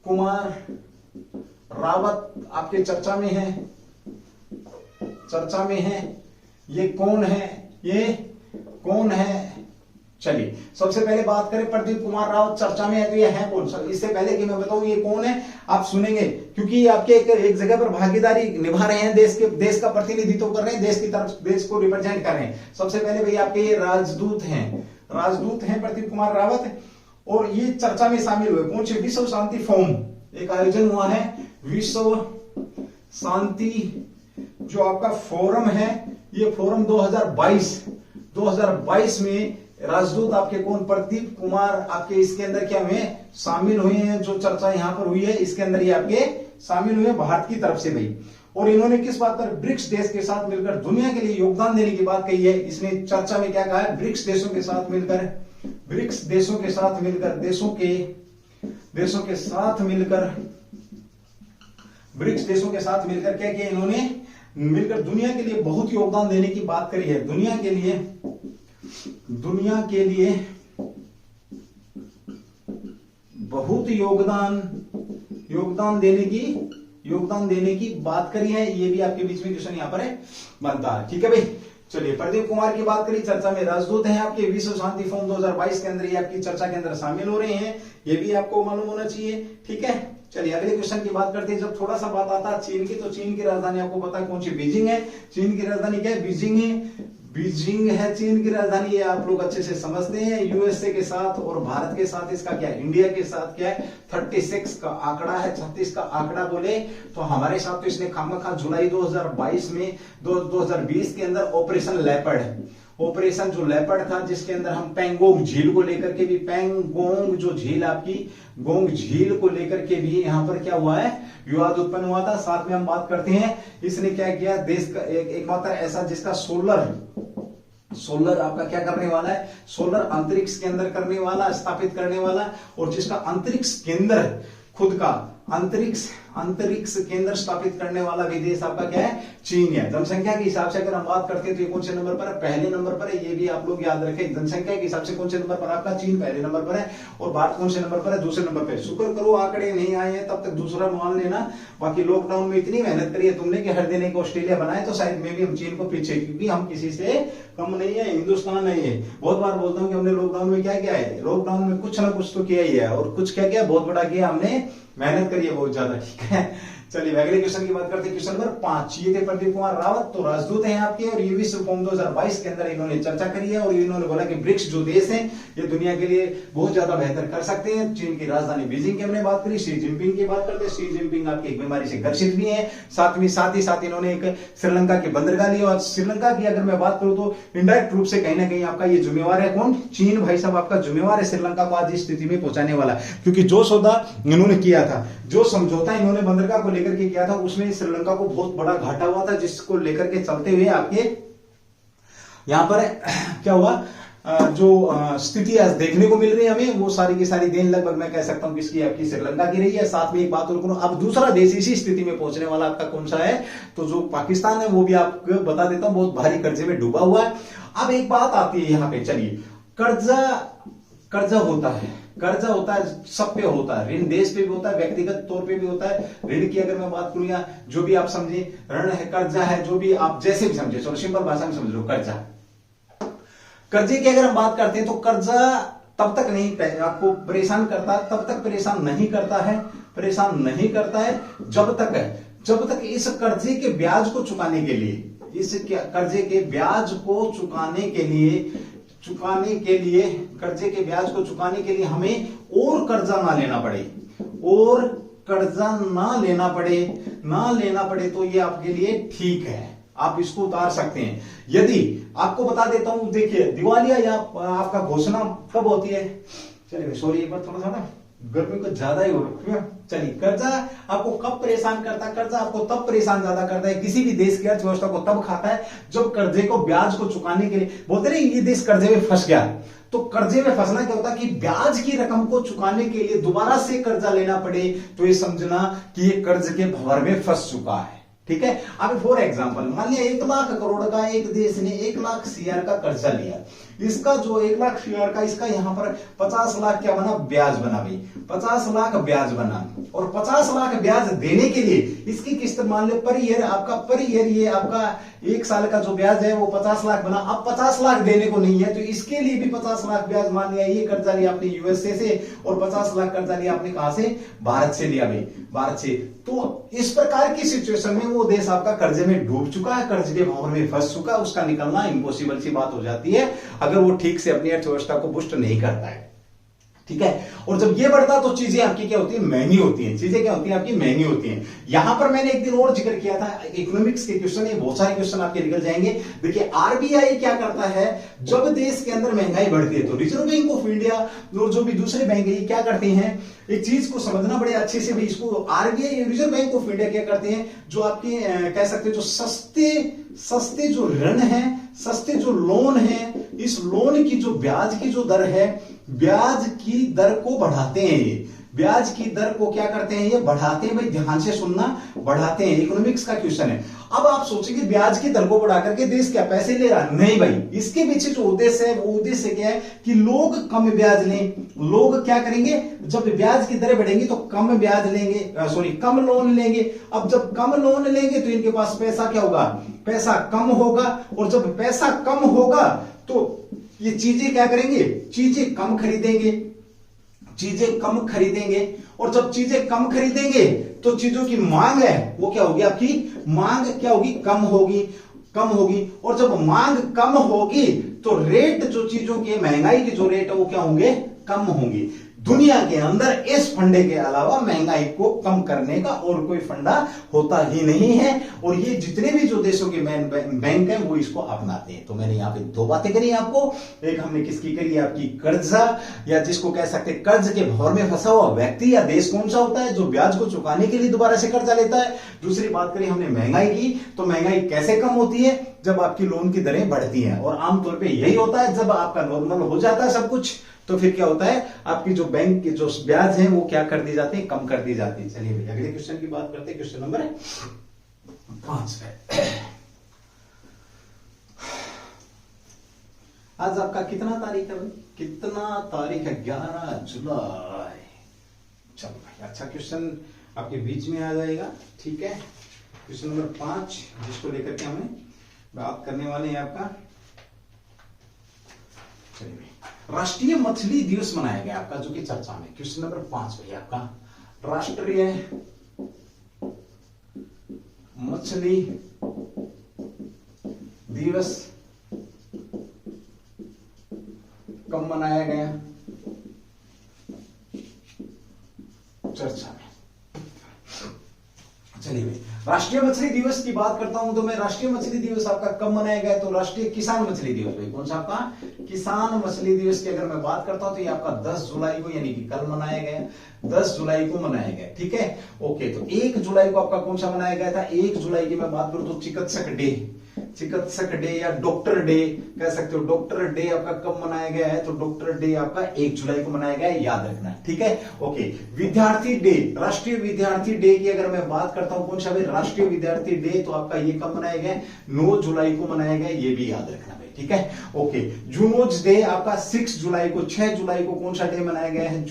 कुमार रावत आपके चर्चा में है। ये कौन है, चलिए सबसे पहले बात करें प्रदीप कुमार रावत चर्चा में है तो ये है कौन सा। इससे पहले कि मैं बताऊं ये कौन है, आप सुनेंगे, क्योंकि आपके एक जगह पर भागीदारी निभा रहे हैं, देश का प्रतिनिधित्व कर रहे हैं, देश को रिप्रेजेंट कर रहे हैं। सबसे पहले भाई आपके ये राजदूत हैं प्रदीप कुमार रावत, और ये चर्चा में शामिल हुए। कौन से, विश्व शांति फोरम एक आयोजन हुआ है, विश्व शांति जो आपका फोरम है, ये फोरम 2022 में राजदूत आपके कौन, प्रदीप कुमार आपके इसके अंदर क्या हुए, शामिल हुए हैं। जो चर्चा यहां पर हुई है इसके अंदर ये आपके शामिल हुए भारत की तरफ से भाई। और इन्होंने किस बात पर, ब्रिक्स देश के साथ मिलकर दुनिया के लिए योगदान देने की बात कही है। इसने चर्चा में क्या कहा है, ब्रिक्स देशों के साथ मिलकर क्या किया इन्होंने, मिलकर दुनिया के लिए बहुत योगदान देने की बात करी है। दुनिया के लिए बहुत योगदान देने की बात करी है। ये भी आपके बीच में क्वेश्चन यहां पर बनता है। ठीक है भाई, चलिए, प्रदीप कुमार की बात करी, चर्चा में राजदूत हैं आपके, विश्व शांति फोरम 2022 के अंदर ये आपकी चर्चा के अंदर शामिल हो रहे हैं, ये भी आपको मालूम होना चाहिए। ठीक है, चलिए अगले क्वेश्चन की बात करते हैं। जब थोड़ा सा बात आता है चीन की, तो चीन की राजधानी आपको पता है कौन सी? बीजिंग है। चीन की राजधानी क्या है? बीजिंग है। बीजिंग है चीन की राजधानी, ये आप लोग अच्छे से समझते हैं। यूएसए के साथ और भारत के साथ इसका क्या है? इंडिया के साथ क्या है? 36 का आंकड़ा है, 36 का आंकड़ा बोले तो हमारे साथ तो इसने खामखा जुलाई 2022 में 2020 के अंदर ऑपरेशन जो लेपर्ड था, जिसके अंदर हम पेंगोंग झील को लेकर के भी, पेंगोंग जो झील आपकी गोंग झील को लेकर के भी यहाँ पर क्या हुआ है? विवाद उत्पन्न हुआ था। साथ में हम बात करते हैं इसने क्या किया, देश का एकमात्र ऐसा जिसका सोलर आपका क्या करने वाला है? सोलर अंतरिक्ष के अंदर करने वाला, स्थापित करने वाला, और जिसका अंतरिक्ष केंद्र खुद का अंतरिक्ष केंद्र स्थापित करने वाला विदेश आपका क्या है? चीन है। जनसंख्या के हिसाब से अगर हम बात करते हैं तो ये कौन से नंबर पर है? पहले नंबर पर है। ये भी आप लोग याद रखें, जनसंख्या के हिसाब से कौन से नंबर पर? आपका चीन पहले नंबर पर है, और भारत कौन से नंबर पर है? दूसरे नंबर पर। शुक्र करो आंकड़े नहीं आए हैं तब तक दूसरा मान लेना। बाकी लॉकडाउन में इतनी मेहनत करी है तुमने कि हर दिन एक ऑस्ट्रेलिया बनाए, तो शायद में भी हम चीन को पीछे, क्योंकि हम किसी से कम नहीं है, हिंदुस्तान नहीं है। बहुत बार बोलता हूँ कि हमने लॉकडाउन में क्या किया है? लॉकडाउन में कुछ ना कुछ तो किया ही है, और कुछ क्या किया? बहुत बड़ा किया हमने, मेहनत करी है बहुत ज्यादा। ठीक है, चलिए अगले क्वेश्चन की बात करते हैं। क्वेश्चन नंबर 5, ये थे प्रदीप कुमार रावत, तो राजदूत हैं आपके, और ये विश्व फोरम 2022 के अंदर इन्होंने चर्चा करी है, और इन्होंने बोला कि ब्रिक्स जो देश हैं ये दुनिया के लिए बहुत ज्यादा बेहतर कर सकते हैं। चीन की राजधानी बीजिंग की हमने बात करी, शी जिनपिंग की बात करते हैं। शी जिनपिंग आपकी एक बीमारी से ग्रसित भी है, साथ ही साथ इन्होंने एक श्रीलंका की बंदरगाह ली, और श्रीलंका की अगर मैं बात करूं तो इनडायरेक्ट रूप से कहीं ना कहीं आपका ये जिम्मेवार है कौन? चीन भाई साहब आपका जिम्मेवार है श्रीलंका को आज इस स्थिति में पहुंचाने वाला, क्योंकि जो सौदा इन्होंने किया था, जो समझौता इन्होंने बंदरगाह को लेकर के किया था, उसमें श्रीलंका को बहुत बड़ा घाटा हुआ था, जिसको लेकर के चलते हुए आपके यहां पर क्या हुआ, जो स्थिति आज देखने को मिल रही है हमें, वो सारी की सारी देन लगभग मैं कह सकता हूं किसकी? आपकी श्रीलंका की रही है। साथ में एक बात और करूं, अब दूसरा देश इसी स्थिति में पहुंचने वाला आपका कौन सा है? तो जो पाकिस्तान है, वो भी आपको बता देता हूं, बहुत भारी कर्जे में डूबा हुआ है। अब एक बात आती है यहां पे, चलिए कर्जा होता है, सब पे होता है, ऋण देश पे भी होता है, व्यक्तिगत तौर पे भी होता है। ऋण की अगर मैं बात करूं, या जो भी आप समझे, ऋण है, कर्जा है, जो भी आप जैसे भी समझे, चलो सिंपल भाषा में समझ लो, कर्जे की अगर हम बात करते हैं तो कर्जा तब तक नहीं आपको परेशान करता, तब तक परेशान नहीं करता है जब तक इस कर्जे के ब्याज को चुकाने के लिए, कर्जे के ब्याज को चुकाने के लिए हमें और कर्जा ना लेना पड़े, तो ये आपके लिए ठीक है, आप इसको उतार सकते हैं। यदि आपको बता देता हूं, देखिए दिवालिया या आपका घोषणा कब होती है? चलिए सॉरी, एक बार थोड़ा सा ना गर्मी को ज्यादा ही हो रखी है। चलिए, कर्जा आपको कब परेशान करता है? कर्जा आपको तब परेशान ज्यादा करता है, किसी भी देश की अर्थव्यवस्था को तब खाता है जब कर्जे को, ब्याज को चुकाने के लिए, बोलते नहीं ये देश कर्जे में फंस गया। तो कर्जे में फंसना क्या होता है कि ब्याज की रकम को चुकाने के लिए दोबारा से कर्जा लेना पड़े, तो ये समझना कि ये कर्ज के भंवर में फंस चुका है। ठीक है, अब फॉर एग्जांपल मान लिया 1 लाख करोड़ का एक देश ने 1 लाख CR का कर्जा लिया, इसका जो 1 लाख CR का, इसका यहां पर 50 लाख क्या बना? ब्याज बना भाई, 50 लाख ब्याज बना, और 50 लाख ब्याज देने के लिए इसकी किस्त मान लो पर ईयर ये आपका 1 साल का जो ब्याज है वो 50 लाख बना। अब 50 लाख देने को नहीं है, तो इसके लिए भी 50 लाख ब्याज मान लिया। ये कर्जा लिया आपने यूएसए से, और 50 लाख कर्जा लिया आपने कहां से? भारत से लिया भाई, भारत से। तो इस प्रकार की सिचुएशन में वो देश आपका कर्जे में डूब चुका है, कर्ज के भंवर में फंस चुका है, उसका निकलना इम्पॉसिबल सी बात हो जाती है अगर वो ठीक से अपनी अर्थव्यवस्था को बुस्ट नहीं करता है। ठीक है, और जब ये बढ़ता है तो चीजें आपकी क्या होती है? महंगी होती हैं। चीजें क्या होती हैं? आपकी महंगी होती हैं। यहां पर मैंने एक दिन और जिक्र किया था, इकोनॉमिक्स के क्वेश्चन, ये बहुत सारे क्वेश्चन आपके निकल जाएंगे। देखिए, आरबीआई क्या करता है जब देश के अंदर महंगाई बढ़ती है, तो रिजर्व बैंक ऑफ इंडिया और जो भी दूसरे बैंक है क्या करते हैं? एक चीज को समझना बड़े अच्छे से भाई, इसको RBI, reserve bank of India क्या करते हैं? जो आपके कह सकते हैं जो सस्ते जो ऋण है, सस्ते जो लोन है, इस लोन की जो ब्याज की जो दर है, ब्याज की दर को बढ़ाते हैं। ये ब्याज की दर को क्या करते हैं? ये बढ़ाते हैं भाई, ध्यान से सुनना, बढ़ाते हैं। इकोनॉमिक्स का क्वेश्चन है। अब आप सोचेंगे ब्याज की दर को बढ़ा करके देश क्या पैसे ले रहा? नहीं भाई, इसके पीछे जो उद्देश्य है वो उद्देश्य क्या है कि लोग कम ब्याज लें। लोग क्या करेंगे? जब ब्याज की दरें बढ़ेंगी तो कम ब्याज लेंगे, कम लोन लेंगे। अब जब कम लोन लेंगे तो इनके पास पैसा क्या होगा? पैसा कम होगा, और जब पैसा कम होगा तो ये चीजें क्या करेंगे, चीजें कम खरीदेंगे, चीजें कम खरीदेंगे, और जब चीजें कम खरीदेंगे तो चीजों की मांग है वो क्या होगी, आपकी मांग क्या होगी, कम होगी, कम होगी। और जब मांग कम होगी तो रेट जो चीजों के, महंगाई के जो रेट है वो क्या होंगे, कम होंगे। दुनिया के अंदर इस फंडे के अलावा महंगाई को कम करने का और कोई फंडा होता ही नहीं है, और ये जितने भी जो देशों के मेन बैंक हैं वो इसको अपनाते हैं। तो मैंने यहाँ पे दो बातें करी आपको, एक हमने किसकी करी, आपकी कर्जा, या जिसको कह सकते हैं कर्ज के भौर में फंसा हुआ व्यक्ति या देश कौन सा होता है जो ब्याज को चुकाने के लिए दोबारा से कर्जा लेता है। दूसरी बात करी हमने महंगाई की, तो महंगाई कैसे कम होती है, जब आपकी लोन की दरें बढ़ती हैं, और आमतौर पर यही होता है जब आपका नॉर्मल हो जाता है सब कुछ, तो फिर क्या होता है, आपकी जो बैंक के जो ब्याज हैं वो क्या कर दी जाती है, कम कर दी जाती है। चलिए भाई अगले क्वेश्चन की बात करते हैं, क्वेश्चन नंबर 5 पे। आज आपका कितना तारीख है भाई, कितना तारीख है, 11 जुलाई। चलो भाई अच्छा क्वेश्चन आपके बीच में आ जाएगा, ठीक है। क्वेश्चन नंबर 5 जिसको लेकर के हमें बात करने वाले हैं आपका, चलिए भाई, राष्ट्रीय मछली दिवस मनाया गया आपका जो कि चर्चा में, क्वेश्चन नंबर 5 भाई आपका, राष्ट्रीय मछली दिवस कब मनाया गया, चर्चा में। चलिए भाई राष्ट्रीय मछली दिवस की बात करता हूं तो मैं, राष्ट्रीय मछली दिवस आपका कब मनाया गया, तो राष्ट्रीय किसान मछली दिवस भाई, कौन सा आपका किसान मछली दिवस की अगर मैं बात करता हूं तो ये आपका 10 जुलाई को यानी कि कल मनाया गया, 10 जुलाई को मनाया गया, ठीक है। ओके, तो 1 जुलाई को आपका कौन सा मनाया गया था, 1 जुलाई की मैं बात करूं तो चिकित्सक डे, चिकित्सक डे या डॉक्टर डे कह सकते हो, डॉक्टर डे आपका कब मनाया गया है, तो डॉक्टर डे आपका 1 जुलाई को मनाया गया है, याद रखना, ठीक है। ओके, विद्यार्थी डे, राष्ट्रीय विद्यार्थी डे की अगर मैं बात करता हूं, कौन सा भाई, राष्ट्रीय विद्यार्थी डे, तो आपका ये कब मनाया गया, 9 जुलाई को मनाया गया, ये भी याद रखना भाई, ठीक है। ओके, जूनोज डे आपका 6 जुलाई को, 6 जुलाई को कौन सा डे मनाया गया है,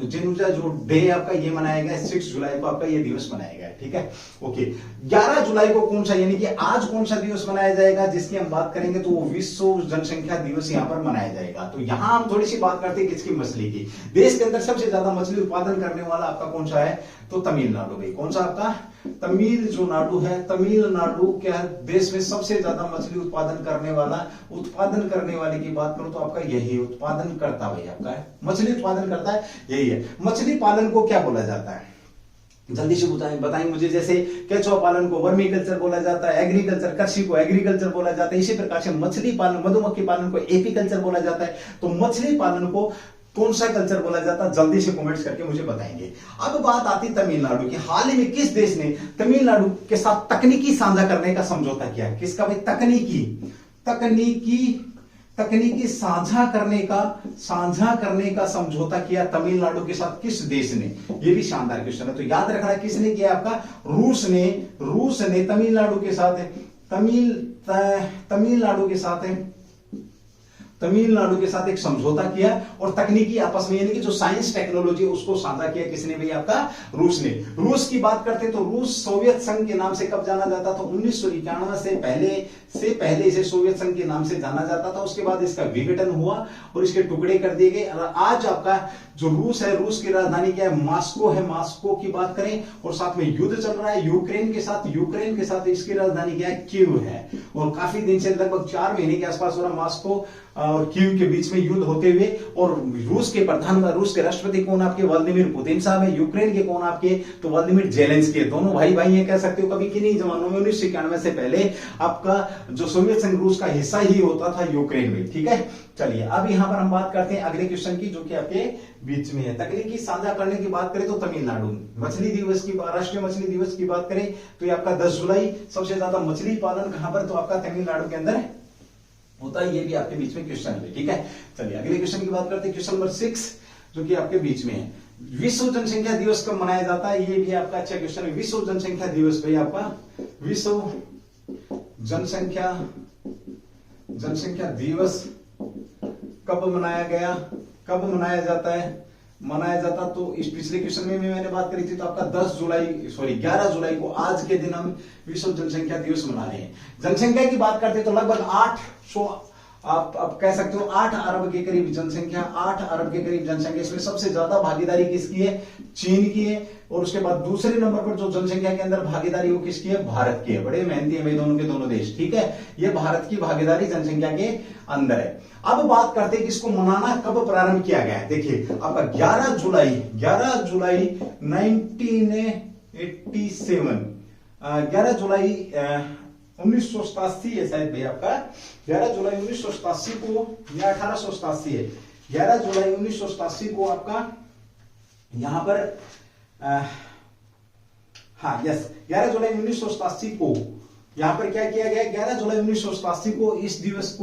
जेनुजा जो डे आपका ये मनाया गया है, 6 जुलाई को आपका ये दिवस मनाया गया है, ठीक है। ओके, 11 जुलाई को कौन सा, यानी कि आज कौन सा दिवस मनाया जाएगा जिसकी हम बात करेंगे, तो वो विश्व जनसंख्या दिवस यहां पर मनाया जाएगा। तो यहां हम थोड़ी सी बात करते हैं किसकी, मछली की। देश के अंदर सबसे ज्यादा मछली उत्पादन करने वाला आपका कौन सा है, तो तमिलनाडु भाई, कौन सा आपका, तमिल जो नाडु है, तमिलनाडु क्या देश में सबसे ज्यादा मछली उत्पादन करने वाले की बात करूं तो आपका यही उत्पादन करता भाई आपका है, मछली उत्पादन करता है, यही है। मछली पालन को क्या बोला जाता है, जल्दी से बताएं मुझे, जैसे केचुआ पालन को वर्मी कल्चर बोला जाता है, एग्रीकल्चर, कृषि को एग्रीकल्चर बोला जाता है, इसी प्रकार से मछली पालन, मधुमक्खी पालन को एपीकल्चर बोला जाता है। तो मछली पालन को कौन सा कल्चर बोला जाता है, जल्दी से कमेंट्स करके मुझे बताएंगे। अब बात आती तमिलनाडु की, हाल ही में किस देश ने तमिलनाडु के साथ तकनीकी साझा करने का समझौता किया, किसका भाई, तकनीकी साझा करने का समझौता किया तमिलनाडु के साथ किस देश ने, ये भी शानदार क्वेश्चन है। तो याद रखना किसने किया, आपका रूस ने तमिलनाडु के साथ एक समझौता किया, और तकनीकी आपस में यानी कि जो साइंस टेक्नोलॉजी उसको साझा किया, किसने भाई, आपका रूस ने। रूस की बात करते तो रूस सोवियत संघ के नाम से कब जाना जाता था, 1991 से पहले इसे सोवियत संघ के नाम से जाना जाता था। उसके बाद इसका विघटन हुआ और इसके टुकड़े कर दिए गए। आज आपका जो रूस है, रूस की राजधानी क्या है, मॉस्को है, मॉस्को की बात करें, और साथ में युद्ध चल रहा है यूक्रेन के साथ इसकी राजधानी क्या है, कीव है, और काफी दिन से लगभग 4 महीने के आसपास हो रहा मॉस्को और कीव के बीच में युद्ध होते हुए। और रूस के राष्ट्रपति कौन, आपके व्लादिमीर पुतिन साहब है, यूक्रेन के कौन आपके, तो व्लादिमीर जेलेंस्की, दोनों भाई ये कह सकते हो। कभी किन्हीं जमानों में 1991 से पहले आपका जो सोवियत संघ रूस का हिस्सा ही होता था यूक्रेन में, ठीक है। चलिए अब यहां पर हम बात करते हैं अगले क्वेश्चन की, जो कि आपके बीच में है। तकनीकी साझा करने की बात करें तो तमिलनाडु, मछली दिवस की, राष्ट्रीय मछली दिवस की बात करें तो ये आपका 10 जुलाई, सबसे ज्यादा मछली पालन कहां पर, तो आपका तमिलनाडु के अंदर होता है, ये भी आपके बीच में क्वेश्चन है, ठीक है। चलिए अगले क्वेश्चन की बात करते हैं, क्वेश्चन नंबर 6 जो कि आपके बीच में है। विश्व जनसंख्या दिवस कब मनाया जाता है, ये भी आपका अच्छा क्वेश्चन है। विश्व जनसंख्या दिवस भाई आपका, विश्व जनसंख्या दिवस कब मनाया जाता है, मनाया जाता, तो इस पिछले क्वेश्चन में भी मैंने बात करी थी, तो आपका 11 जुलाई को आज के दिन हम विश्व जनसंख्या दिवस मना रहे हैं। जनसंख्या की बात करते हैं तो लगभग 800, आप कह सकते हो 8 अरब के करीब जनसंख्या, 8 अरब के करीब जनसंख्या। इसमें सबसे ज्यादा भागीदारी किसकी है? चीन की है। और उसके बाद दूसरे नंबर पर जो जनसंख्या के अंदर भागीदारी वो किसकी है? भारत की है। बड़े मेहनती है भाई दोनों के दोनों देश, ठीक है। ये भारत की भागीदारी जनसंख्या के अंदर है। अब बात करते हैं कि इसको मनाना कब प्रारंभ किया गया है। देखिए आपका 11 जुलाई 1987, 11 जुलाई 1987 है शायद भाई आपका, 11 जुलाई 1987 को या 1887 है, 11 जुलाई 1987 को आपका यहां पर हाँ यस 11 जुलाई 1987 को यहां पर क्या किया गया? 11 जुलाई 1987 को इस दिवस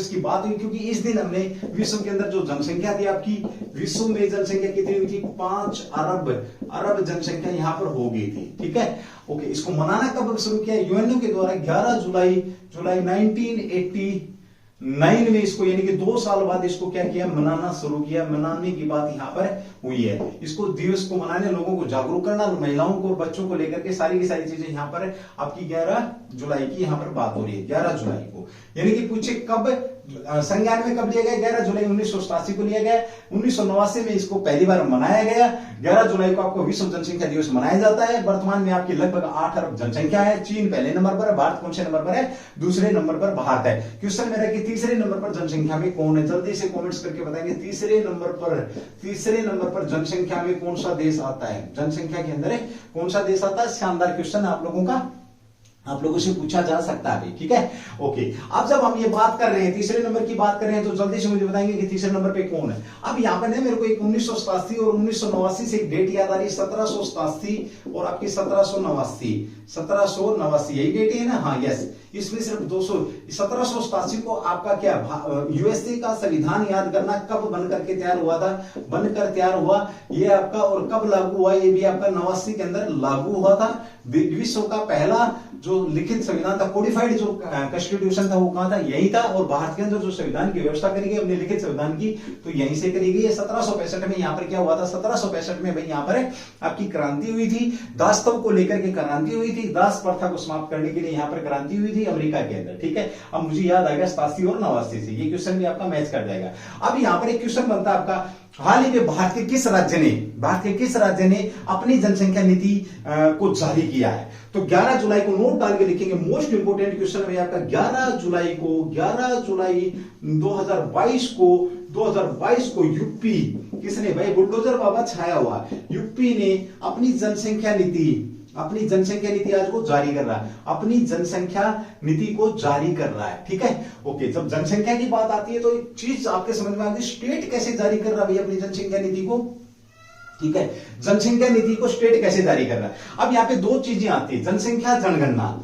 की बात हुई, क्योंकि इस दिन हमने विश्व के अंदर जो जनसंख्या थी आपकी, विश्व में जनसंख्या कितनी हुई थी? 5 अरब जनसंख्या यहां पर हो गई थी, ठीक है। ओके, इसको मनाना कब शुरू किया? यूएनओ के द्वारा 11 जुलाई 1989 में इसको, यानी कि 2 साल बाद इसको क्या किया? मनाना शुरू किया। मनाने की बात यहां पर हुई है। इसको दिवस को मनाने, लोगों को जागरूक करना, महिलाओं को, बच्चों को लेकर के सारी की सारी चीजें यहां पर आपकी 11 जुलाई की यहां पर बात हो रही है। 11 जुलाई को, यानी कि पूछे कब संज्ञान में कब लिया गया? 11 जुलाई 1987 को लिया गया। 1989 में इसको पहली बार मनाया गया। 11 जुलाई को आपको विश्व जनसंख्या दिवस मनाया जाता है। वर्तमान में आपकी लगभग 8 अरब जनसंख्या है। चीन पहले नंबर पर है। भारत कौन से नंबर पर है? दूसरे नंबर पर भारत है। क्वेश्चन मेरा कि तीसरे नंबर पर जनसंख्या में कौन है? जल्दी से कमेंट्स करके बताएंगे। तीसरे नंबर पर जनसंख्या में कौन सा देश आता है? जनसंख्या के अंदर कौन सा देश आता है? शानदार क्वेश्चन आप लोगों से पूछा जा सकता है, ठीक है। ओके, अब जब हम ये बात कर रहे हैं, तीसरे नंबर की बात कर रहे हैं, तो जल्दी से मुझे बताएंगे कि तीसरे नंबर पे कौन है। अब यहाँ पे मेरे को एक 1987 और 1989 से एक डेट याद आ रही है, 1787 और आपकी 1789 यही डेट है ना? हाँ यस, इसमें सिर्फ 1787 को आपका क्या यूएसए का संविधान याद करना कब बनकर के तैयार हुआ था? बनकर तैयार हुआ ये आपका, और कब लागू हुआ? ये भी आपका 89 के अंदर लागू हुआ था। विश्व का पहला जो लिखित संविधान था, कोडिफाइड जो कॉन्स्टिट्यूशन था, वो कहां था? यही था। और भारत के अंदर जो संविधान की व्यवस्था करी गई अपने लिखित संविधान की, तो यहीं से करी गई है। 1765 में यहाँ पर क्या हुआ था? 1765 में भाई यहाँ पर आपकी क्रांति हुई थी, दासत्व को लेकर के क्रांति हुई थी, दास प्रथा को समाप्त करने के लिए यहाँ पर क्रांति हुई थी अमेरिका के अंदर, ठीक है। अब मुझे याद आ गया 87 और 89 से, ये क्वेश्चन भी आपका मैच कर जाएगा। अब यहाँ पर एक क्वेश्चन बनता है आपका, हाल ही में भारत के किस राज्य ने अपनी जनसंख्या नीति को जारी किया है? तो 11 जुलाई को नोट डाल के लिखेंगे। मोस्ट इंपोर्टेंट क्वेश्चन है आपका 11 जुलाई 2022 को यूपी किसने? भाई बुलडोजर बाबा छाया हुआ, यूपी ने अपनी जनसंख्या नीति आज को जारी कर रहा है, अपनी जनसंख्या नीति को जारी कर रहा है, ठीक है। ओके, जब जनसंख्या की बात आती है तो एक चीज आपके समझ में आती है, स्टेट कैसे जारी कर रहा है भाई अपनी जनसंख्या नीति को, ठीक है। जनसंख्या नीति को स्टेट कैसे जारी कर रहा है? अब यहाँ पे 2 चीजें आती है, जनसंख्या जनगणना,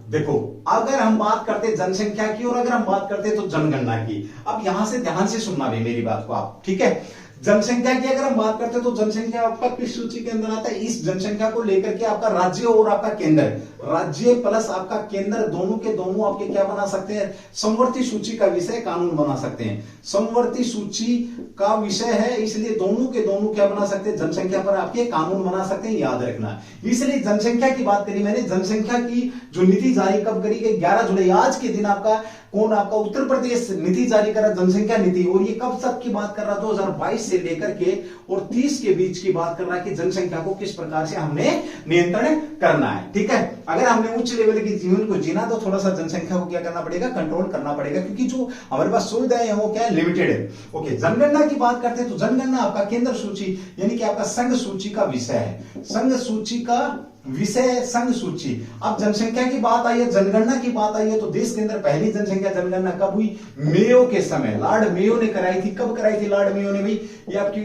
देखो, अगर हम बात करते हैं जनसंख्या की और अगर हम बात करते हैं तो जनगणना की। अब यहां से ध्यान से सुनना भी मेरी बात को आप, ठीक है। जनसंख्या की अगर हम बात करते हैं तो जनसंख्या आपका किस सूची के अंदर आता है? इस जनसंख्या को लेकर के आपका राज्य और आपका केंद्र, राज्य प्लस आपका केंद्र, दोनों के दोनों आपके क्या बना सकते हैं? समवर्ती सूची का विषय कानून बना सकते हैं। समवर्ती सूची का विषय है, इसलिए दोनों के दोनों क्या बना सकते हैं? जनसंख्या पर आपके कानून बना सकते हैं, याद रखना। इसलिए जनसंख्या की बात करी मैंने। जनसंख्या की जो नीति जारी कब करी गई? 11 जुलाई, आज के दिन आपका उत्तर प्रदेश नीति जारी करा, जनसंख्या नीति। और ये कब तक की बात कर रहा? 2022 से लेकर के और 30 के बीच की बात कर रहा है कि जनसंख्या को किस प्रकार से हमने नियंत्रण करना है, ठीक है। अगर हमने उच्च लेवल के जीवन को जीना तो थोड़ा सा जनसंख्या को क्या करना पड़ेगा? कंट्रोल करना पड़ेगा, क्योंकि जो हमारे पास सुविधाएं हैं वो क्या है? लिमिटेड है। ओके, जनगणना की बात करते हैं तो जनगणना आपका केंद्र सूची, यानी कि आपका संघ सूची का विषय है। संघ सूची का विषय, संघ सूची। अब जनसंख्या की बात आई है, जनगणना की बात आई है, तो देश के अंदर पहली जनसंख्या जनगणना कब हुई? मेयो के समय, लॉर्ड मेयो ने कराई थी। कब कराई थी लॉर्ड मेयो ने भाई? ये आपकी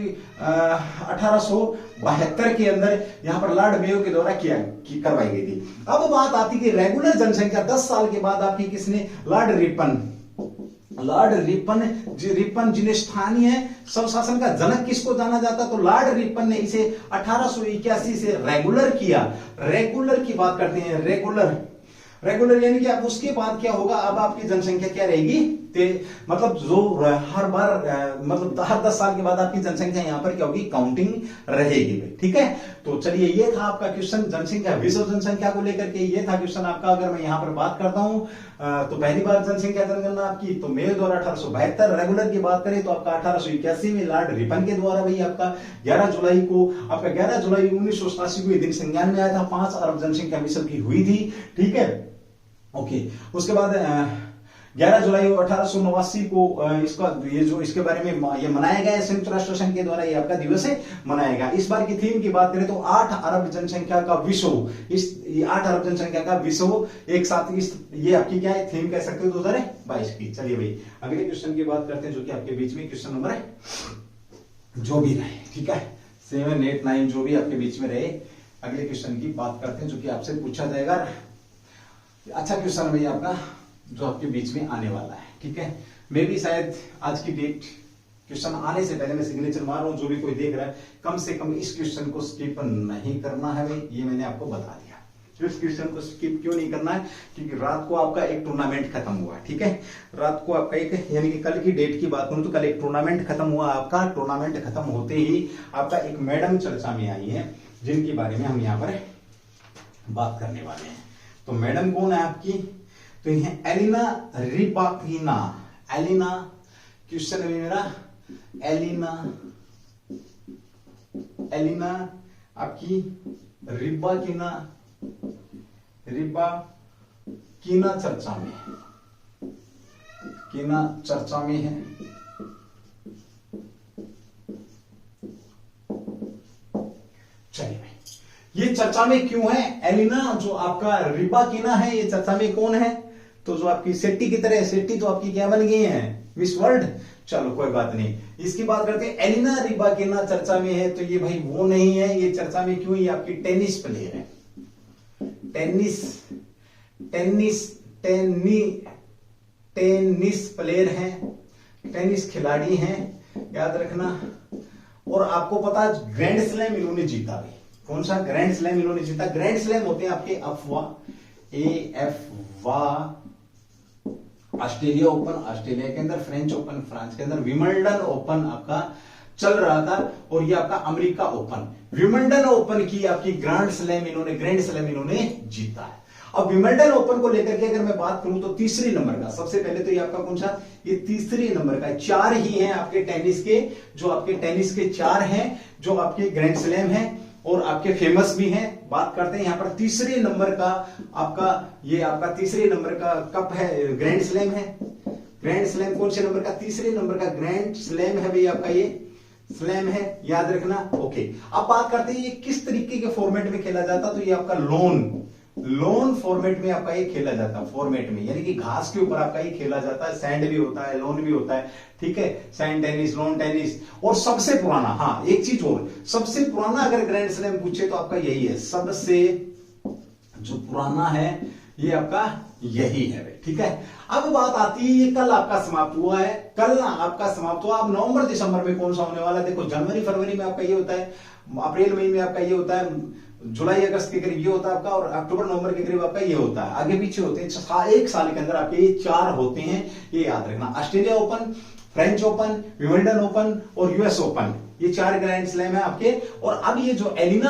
1872 के अंदर यहां पर लॉर्ड मेयो के द्वारा करवाई गई थी। अब बात आती है रेगुलर जनसंख्या, 10 साल के बाद आपकी किसने? लॉर्ड रिपन जिन्हें स्थानीय स्वशासन का जनक किसको जाना जाता? तो लॉर्ड रिपन ने इसे 1881 से रेगुलर किया। रेगुलर की बात करते हैं, रेगुलर यानी कि अब उसके बाद क्या होगा, अब आपकी जनसंख्या क्या रहेगी, मतलब जो हर बार मतलब हर 10 साल के बाद आपकी जनसंख्या यहाँ पर क्या होगी, काउंटिंग रहेगी। ठीक है, तो चलिए ये था आपका क्वेश्चन जनसंख्या, विश्व जनसंख्या को लेकर के ये था क्वेश्चन आपका। अगर मैं यहाँ पर बात करता हूँ तो पहली बार जनसंख्या जनगणना आपकी तो मेल द्वारा 1872, रेगुलर की बात करें तो आपका 1881 में लॉर्ड रिपन के द्वारा भाई आपका 11 जुलाई 1987 को ये दिन संज्ञान में आया था। 5 अरब जनसंख्या विश्व की हुई थी। ठीक है, ओके। उसके बाद 11 जुलाई 1889 को इसका ये जो इसके बारे में ये मनाया गया है संयुक्त राष्ट्र संघ के द्वारा, ये आपका दिवस है मनाया गया। इस बार की थीम की बात करें तो 8 अरब जनसंख्या का विश्व, इस 8 अरब जनसंख्या का विश्व एक साथ, इस ये आपकी क्या है थीम कह सकते हो 2022 की। चलिए भाई अगले क्वेश्चन की बात करते हैं जो कि आपके बीच में क्वेश्चन नंबर है जो भी रहे, ठीक है 7, 8, 9 जो भी आपके बीच में रहे, अगले क्वेश्चन की बात करते हैं जो कि आपसे पूछा जाएगा। अच्छा क्वेश्चन है भाई आपका जो आपके बीच में आने वाला है। ठीक है, मे भी शायद आज की डेट क्वेश्चन आने से पहले मैं सिग्नेचर मार रहा हूं, जो भी कोई देख रहा है कम से कम इस क्वेश्चन को स्किप नहीं करना है भाई, ये मैंने आपको बता दिया। इस क्वेश्चन को स्किप क्यों नहीं करना है, क्योंकि रात को आपका एक टूर्नामेंट खत्म हुआ। ठीक है, रात को आपका एक यानी कि कल की डेट की बात करूं तो कल एक टूर्नामेंट खत्म हुआ आपका। टूर्नामेंट खत्म होते ही आपका एक मैडम चर्चा में आई है जिनके बारे में हम यहाँ पर बात करने वाले हैं। तो मैडम कौन है आपकी, तो ये एलिना रिबाकिना। एलिना क्वेश्चन है मेरा, एलिना आपकी रिबाकिना चर्चा में है, कीना चर्चा में है। चलिए भाई ये चर्चा में क्यों है, एलिना जो आपका रिबाकिना है ये चर्चा में कौन है, तो जो आपकी सेट्टी की तरह, सेट्टी तो आपकी क्या बन गई है मिस वर्ल्ड। चलो कोई बात नहीं, इसकी बात करते हैं। एलिना रिबाकिना चर्चा में है तो ये भाई वो नहीं है, ये चर्चा में क्यों, ये आपकी टेनिस प्लेयर है, टेनिस प्लेयर है, टेनिस खिलाड़ी हैं, याद रखना। और आपको पता है ग्रैंड स्लैम इन्होंने जीता भाई, कौन सा ग्रैंड स्लैम इन्होंने जीता। ग्रैंड स्लैम होते हैं आपके ऑस्ट्रेलिया ओपन, ऑस्ट्रेलिया के अंदर, फ्रेंच ओपन, फ्रांस के अंदर, विंबलडन ओपन आपका चल रहा था, और ये आपका अमेरिका ओपन, विंबलडन ओपन की आपकी ग्रैंड स्लैम इन्होंने जीता है। अब विंबलडन ओपन को लेकर के अगर मैं बात करूं तो तीसरे नंबर का, सबसे पहले तो ये आपका कौन सा, ये तीसरे नंबर का, 4 ही हैं आपके टेनिस के, जो आपके टेनिस के 4 हैं जो आपके ग्रैंड स्लैम हैं और आपके फेमस भी हैं। बात करते हैं यहाँ पर तीसरे नंबर का आपका, ये आपका तीसरे नंबर का कप है, ग्रैंड स्लैम है। ग्रैंड स्लैम कौन से नंबर का, तीसरे नंबर का ग्रैंड स्लैम है भाई आपका, ये स्लैम है, याद रखना। ओके, अब बात करते हैं ये किस तरीके के फॉर्मेट में खेला जाता, तो ये आपका लोन फॉर्मेट में आपका ये खेला जाता है, फॉर्मेट में यानी कि घास के ऊपर आपका ये खेला जाता है, सैंड भी होता है, लोन भी होता है। ठीक है, सैंड टेनिस, लोन टेनिस। और सबसे पुराना, हाँ एक चीज और, सबसे पुराना अगर ग्रैंड स्लैम पूछे तो आपका यही है, सबसे जो पुराना है ये आपका यही है। ठीक है, अब बात आती है ये कल आपका समाप्त हुआ है, कल आपका समाप्त हुआ। अब नवंबर दिसंबर में कौन सा होने वाला है, देखो जनवरी फरवरी में आपका ये होता है, अप्रैल मई में आपका ये होता है, जुलाई अगस्त के करीब ये होता है आपका, और अक्टूबर नवंबर के करीब आपका ये होता है, आगे पीछे होते हैं। एक साल के अंदर आपके ये 4 होते हैं, ये याद रखना। Australia open, French open, Wimbledon open और यूएस ओपन, ये 4 ग्रैंड स्लैम है आपके। और अब ये जो एलिना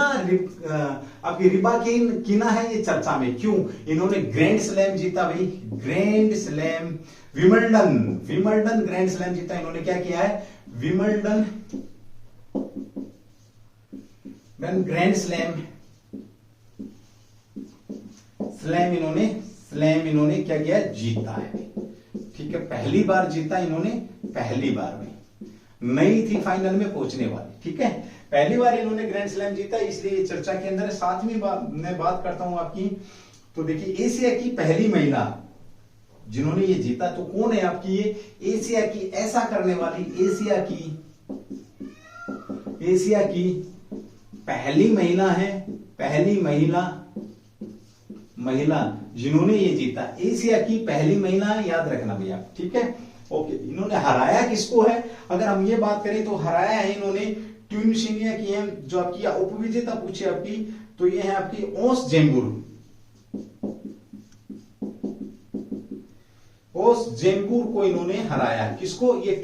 आपकी रिबाकिना है ये चर्चा में क्यों, इन्होंने ग्रैंड स्लैम जीता भाई, grand slam, Wimbledon grand slam जीता। इन्होंने क्या किया है, विंबलडन ग्रैंड स्लैम इन्होंने क्या किया, जीता है। ठीक है, पहली बार जीता इन्होंने, पहली बार में नहीं थी फाइनल में पहुंचने वाली। ठीक है, पहली बार इन्होंने ग्रैंड स्लैम जीता, इसलिए चर्चा के अंदर। सातवीं मैं बात करता हूं आपकी, तो देखिए एशिया की पहली महिला जिन्होंने ये जीता तो कौन है आपकी, ये एशिया की ऐसा करने वाली, एशिया की पहली महिला है, पहली महिला जिन्होंने ये जीता, एशिया की पहली महिला, याद रखना भैया। ठीक है, ओके। इन्होंने हराया किसको है, अगर हम ये बात करें तो हराया है इन्होंने ट्यूनिशिया की है, जो आपकी उपविजेता पूछे आपकी, तो ये है आपकी ओस जेम्बुर, ओस जेम्बूर को इन्होंने हराया। किसको? ये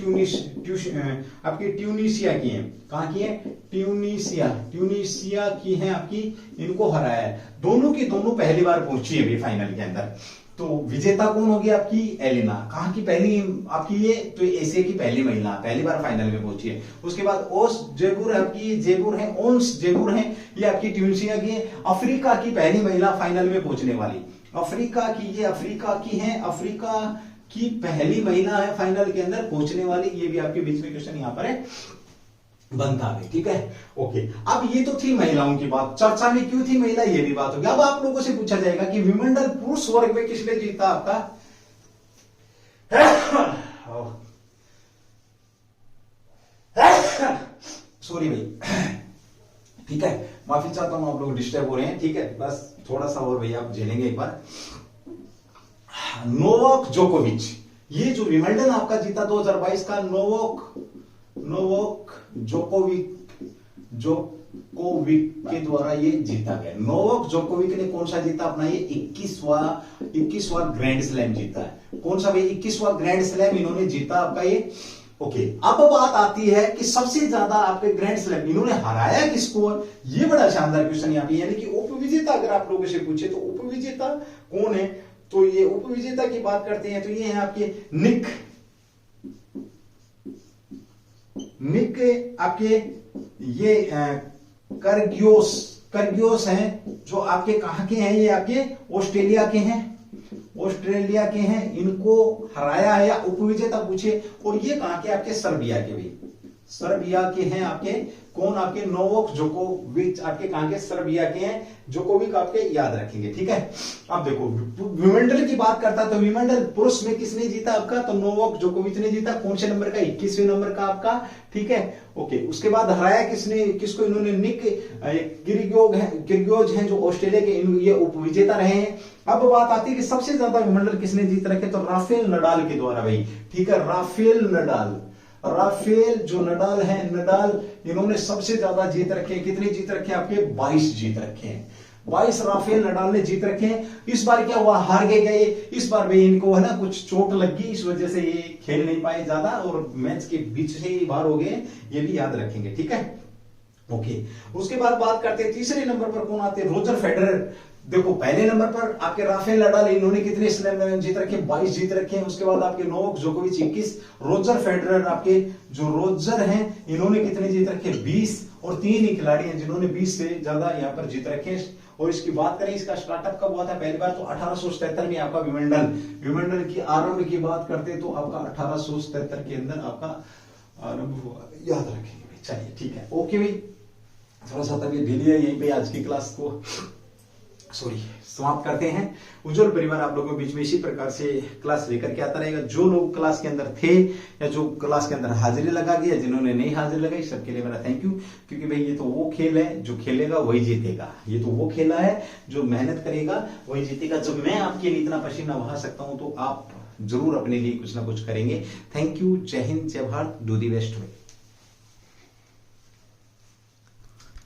आपकी ट्यूनिशिया की है। कहां की है? ट्यूनिशिया की है आपकी, इनको हराया है। दोनों की दोनों पहली बार पहुंची है फाइनल के अंदर। तो विजेता कौन होगी? आपकी एलिना। कहां की पहली आपकी ये? तो एशिया की पहली महिला पहली बार फाइनल में पहुंची है। उसके बाद ओस जेबूर आपकी जेबूर है, ओन्स जेबूर है, ये आपकी ट्यूनिशिया की है। अफ्रीका की पहली महिला फाइनल में पहुंचने वाली, अफ्रीका की, ये अफ्रीका की है, अफ्रीका की पहली महिला है फाइनल के अंदर पहुंचने वाली। ये भी आपके बीच में क्वेश्चन यहां पर है बनता है। ठीक है, ओके। अब ये तो थी महिलाओं की बात, चर्चा में क्यों थी महिला, ये भी बात होगी। अब आप लोगों से पूछा जाएगा कि विंबलडन पुरुष वर्ग में किसने जीता आपका? सॉरी भाई, ठीक है, माफी चाहता हूं, आप लोग डिस्टर्ब हो रहे हैं। ठीक है, बस थोड़ा सा और भैया आप झेलेंगे एक बार। नोवाक जोकोविच, ये जो विंबलडन आपका जीता 2022 का, नोवाक जोकोविक के द्वारा ये जीता गया। नोवाक जोकोविक ने कौन सा जीता अपना? ये 21वां ग्रैंड स्लैम जीता है। कौन सा भाई? 21वां ग्रैंड स्लैम इन्होंने जीता आपका ये। ओके, अब बात आती है कि सबसे ज्यादा आपके ग्रैंड स्लैम इन्होंने हराया किसको? ये बड़ा शानदार क्वेश्चन यहाँ पे, यानी कि उपविजेता अगर आप लोगों से पूछे तो उपविजेता कौन है? तो ये उपविजेता की बात करते हैं तो ये है आपके निक आपके ये कर्गियोस हैं, जो आपके कहां के हैं? ये आपके ऑस्ट्रेलिया के हैं, ऑस्ट्रेलिया के हैं। इनको हराया है, या उपविजेता पूछे। और ये कहां के? आपके सर्बिया के, भी सर्बिया के हैं आपके। कौन? आपके नोवाक जोकोविच आपके कहां के? सर्बिया के हैं। जोकोविक आपके याद रखेंगे। ठीक है, अब देखो विंबलडन की बात करता तो विंबलडन पुरुष में किसने जीता आपका? तो नोवाक जोकोविच ने जीता। कौन से नंबर का? 21वें नंबर का आपका। ठीक है, ओके। उसके बाद हराया किसने? किसको? इन्होंने निक किर्गियोज हैं जो ऑस्ट्रेलिया के, ये उपविजेता रहे हैं। अब बात आती है कि सबसे ज्यादा विंबलडन किसने जीत रखे? तो राफेल नडाल के द्वारा भाई। ठीक है, राफेल जो नडाल है, नडाल इन्होंने सबसे ज्यादा जीत रखे हैं। कितने जीत रखे हैं आपके? 22 जीत रखे हैं। 22 राफेल नडाल ने जीत रखे हैं। इस बार क्या हुआ? हार गए। इस बार भी इनको है ना कुछ चोट लग गई, इस वजह से ये खेल नहीं पाए ज्यादा और मैच के बीच से ही बाहर हो गए। ये भी याद रखेंगे। ठीक है, ओके। उसके बाद बात करते हैं तीसरे नंबर पर कौन आते हैं? Roger Federer. देखो पहले नंबर पर आपके राफेल नडाल, इन्होंने कितने स्लैम जीत रखे? 22 जीत रखे हैं। उसके बाद आपके नोवाक जोकोविच 21, रोजर फेडरर आपके जो रोजर हैं इन्होंने कितने जीत रखे? 20। और 3 ही खिलाड़ी हैं जिन्होंने 20 से ज्यादा यहाँ पर जीत रखे हैं। और इसकी बात करें, इसका स्टार्टअप कब हुआ था पहली बार? तो 1877 में आपका विंबलडन की आरंभ की बात करते तो आपका 1877 के अंदर आपका आरंभ हुआ। याद रखेंगे। चलिए ठीक है, ओके भाई। थोड़ा सा तबीयत ढीली है, यहीं पे आज की क्लास को समाप्त करते हैं। उज्जवल परिवार आप लोगों के बीच में इसी प्रकार से क्लास लेकर के आता रहेगा। जो लोग क्लास के अंदर थे या जो क्लास के अंदर हाजिरी लगा गया, जिन्होंने नहीं हाजिरी लगाई, सबके लिए मेरा थैंक यू। क्योंकि भाई ये तो वो खेल है, जो खेलेगा वही जीतेगा। ये तो वो खेला है, जो मेहनत करेगा वही जीतेगा। जब मैं आपके लिए इतना पसीना बहा सकता हूं तो आप जरूर अपने लिए कुछ ना कुछ करेंगे। Thank you. जय हिंद, जय Bharat, do the best way.